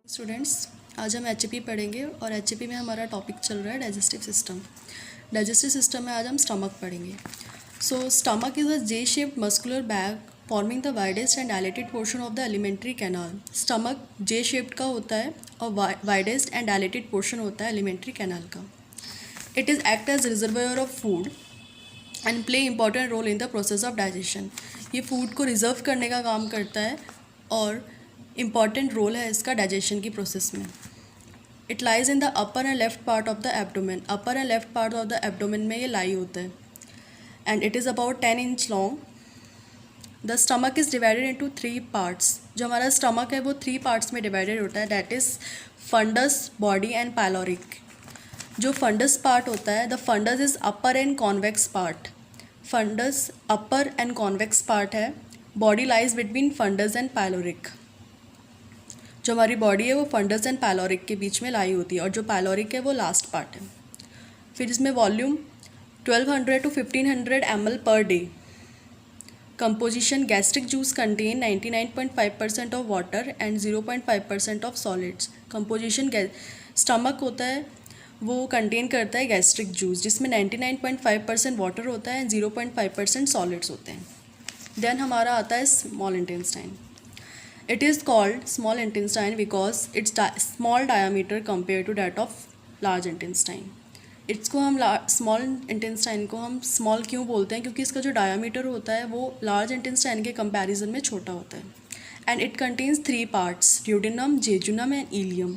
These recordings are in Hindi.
स्टूडेंट्स, आज हम एच पढ़ेंगे और एच में हमारा टॉपिक चल रहा है डाइजेस्टिव सिस्टम। डाइजेस्टिव सिस्टम में आज हम स्टमक पढ़ेंगे। So stomach is a J shaped muscular bag forming the widest and dilated portion of the alimentary canal. Stomach J shaped का होता है और वाइडेस्ट एंड डायलेटेड पोर्शन होता है एलिमेंट्री कैनाल का। It is act as reservoir of food and play important role in the process of digestion. ये फूड को रिजर्व करने का काम करता है और इम्पॉर्टेंट रोल है इसका डाइजेशन की प्रोसेस में। It lies in the upper and left part of the abdomen. Upper and left part of the abdomen में ये लाई होता है and it is about 10 inch long. The stomach is divided into 3 parts. जो हमारा स्टमक है वो 3 पार्ट्स में डिवाइडेड होता है, that is fundus, body and pyloric. जो फंडस पार्ट होता है, the fundus is upper and convex part. Fundus upper and convex part है। Body lies between fundus and pyloric. जो हमारी बॉडी है वो फंडस एंड पायलोरिक के बीच में लाई होती है और जो पायलोरिक है वो लास्ट पार्ट है। फिर इसमें volume 1200 to 1500 ml per day. Composition, gastric juice contain 99.5% of water and 0.5% of solids. Composition stomach होता है वो कंटेन करता है गैस्ट्रिक जूस जिसमें 99.5% वाटर होता है एंड 0.5% सॉलिड्स होते हैं। देन हमारा आता है small intestine. It is called small intestine because its small diameter compared to that of large intestine. इसको हम स्मॉल इंटेस्टाइन को हम स्मॉल क्यों बोलते हैं, क्योंकि इसका जो डायामीटर होता है वो लार्ज इंटेस्टाइन के कंपैरिजन में छोटा होता है। And it contains 3 parts, duodenum, jejunum and ileum.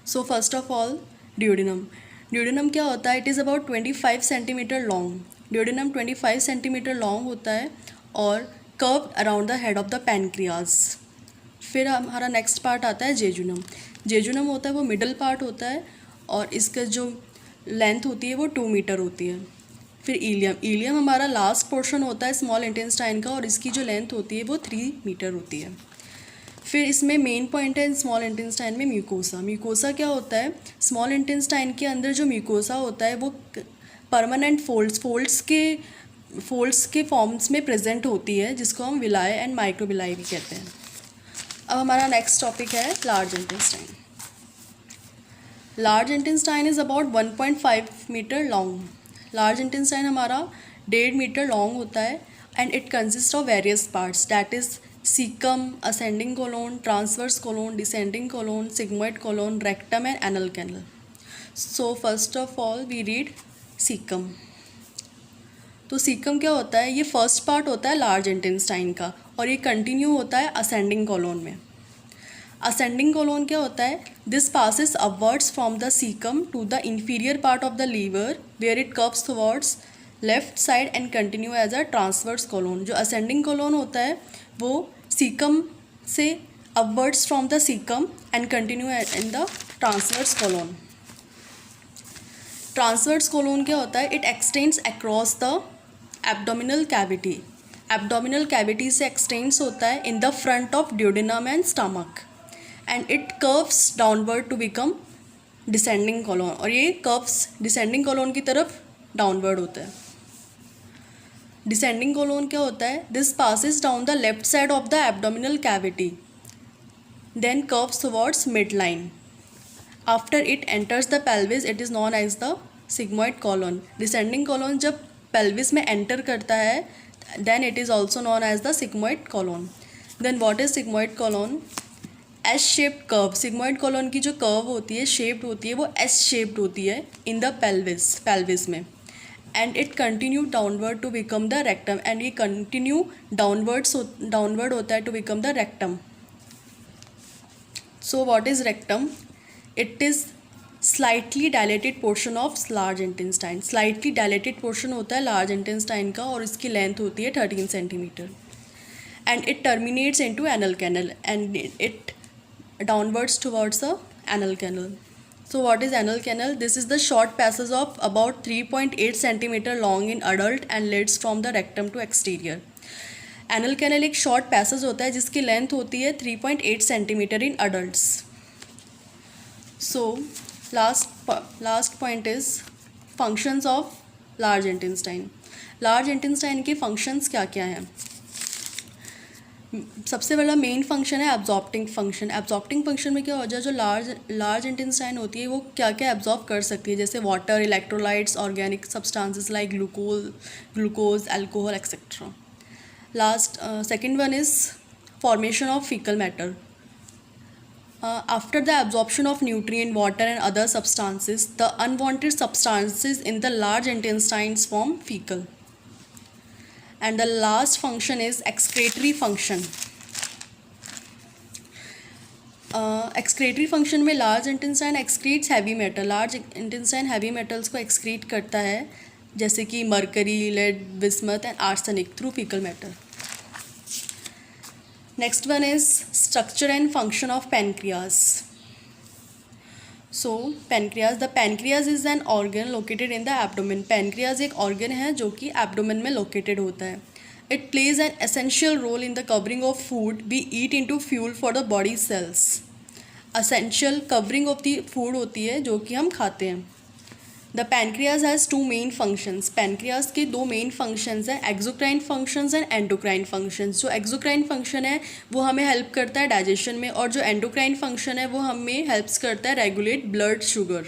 So first of all duodenum. Duodenum क्या होता है? It is about 25 centimetre long. Duodenum 25 centimetre long होता है और curve around the head of the pancreas. फिर हमारा नेक्स्ट पार्ट आता है जेजुनम। जेजुनम होता है वो मिडल पार्ट होता है और इसका जो लेंथ होती है वो 2 मीटर होती है। फिर इलियम। इलियम हमारा लास्ट पोर्शन होता है स्मॉल इंटेस्टाइन का और इसकी जो लेंथ होती है वो 3 मीटर होती है। फिर इसमें मेन पॉइंट है स्मॉल इंटेस्टाइन में म्यूकोसा। म्यूकोसा क्या होता है? स्मॉल इंटेस्टाइन के अंदर जो म्यूकोसा होता है वो परमानेंट फोल्ड्स के फॉर्म्स में प्रेजेंट होती है जिसको हम विलाय एंड माइक्रोविलाई भी कहते हैं। अब हमारा नेक्स्ट टॉपिक है large intestine. Large intestine is about 1.5 metre long. Large intestine हमारा 1.5 मीटर लॉन्ग होता है and it consist of various parts, that is caecum, ascending colon, transverse colon, descending colon, sigmoid colon, rectum and anal canal. So first of all we read caecum. तो सीकम क्या होता है? ये फर्स्ट पार्ट होता है लार्ज इंटेस्टाइन का और ये कंटिन्यू होता है असेंडिंग कोलोन में। असेंडिंग कोलोन क्या होता है? This passes upwards from the caecum to the inferior part of the liver where it curves towards left side and continue as a transverse colon. जो असेंडिंग कोलोन होता है वो सीकम से upwards from the caecum and continue in the transverse colon. Transverse colon क्या होता है? It extends across the abdominal cavity. Abdominal cavity से एक्सटेंड्स होता है in the front of duodenum and stomach and it curves downward to become descending colon और ये कर्व्स डिसेंडिंग कोलोन की तरफ डाउनवर्ड होता है। डिसेंडिंग कोलोन क्या होता है? This passes down the left side of the abdominal cavity then curves towards mid line. After it enters the pelvis it is known as the sigmoid colon. Descending colon जब पेल्विस में एंटर करता है then it is also known as the sigmoid colon. Then what is sigmoid colon? S shaped curve. Sigmoid colon की जो कर्व होती है, शेप्ड होती है, वो एस शेप्ड होती है इन द पेल्विस में and it continue downward to become the rectum एंड ये कंटिन्यू डाउनवर्ड होता है to become the rectum. So what is rectum? It is slightly dilated portion of large intestine. Slightly dilated portion होता है लार्ज इंटेस्टाइन का और इसकी लेंथ होती है 13 centimetre and it terminates into anal canal and it downwards towards the anal canal. So what is anal canal? This is the short passage of about 3.8 centimetre long in adult and leads from the rectum to exterior. Anal canal एक शॉर्ट पैसेज होता है जिसकी लेंथ होती है 3.8 centimetre in adults. So last point is functions of large intestine. Large intestine के फंक्शंस क्या क्या हैं? सबसे बड़ा मेन फंक्शन है एब्जॉर्प्टिंग फंक्शन। एब्जॉर्प्टिंग फंक्शन में क्या हो जाए, जो लार्ज इंटेस्टाइन होती है वो क्या क्या एब्जॉर्ब कर सकती है, जैसे water, electrolytes, organic substances like glucose, alcohol etcetera. Last second one is formation of faecal matter. After the absorption of nutrient, water and other substances, the unwanted substances in the large intestines form fecal. And the last function is excretory function. Excretory function में large intestine excretes heavy metal, large intestine heavy metals को एक्सक्रीट करता है, जैसे कि mercury, lead, bismuth and arsenic through faecal matter. Next one is structure and function of pancreas. So pancreas, the pancreas is an organ located in the abdomen. Pancreas एक organ है जो कि abdomen में located होता है. It plays an essential role in the covering of food we eat into fuel for the body cells. Essential covering of the food होती है जो कि हम खाते हैं. The pancreas has two main functions. Pancreas के दो main functions हैं, exocrine functions and endocrine functions. जो exocrine function है वो हमें help करता है digestion में, और जो endocrine function है वो हमें helps करता है regulate blood sugar.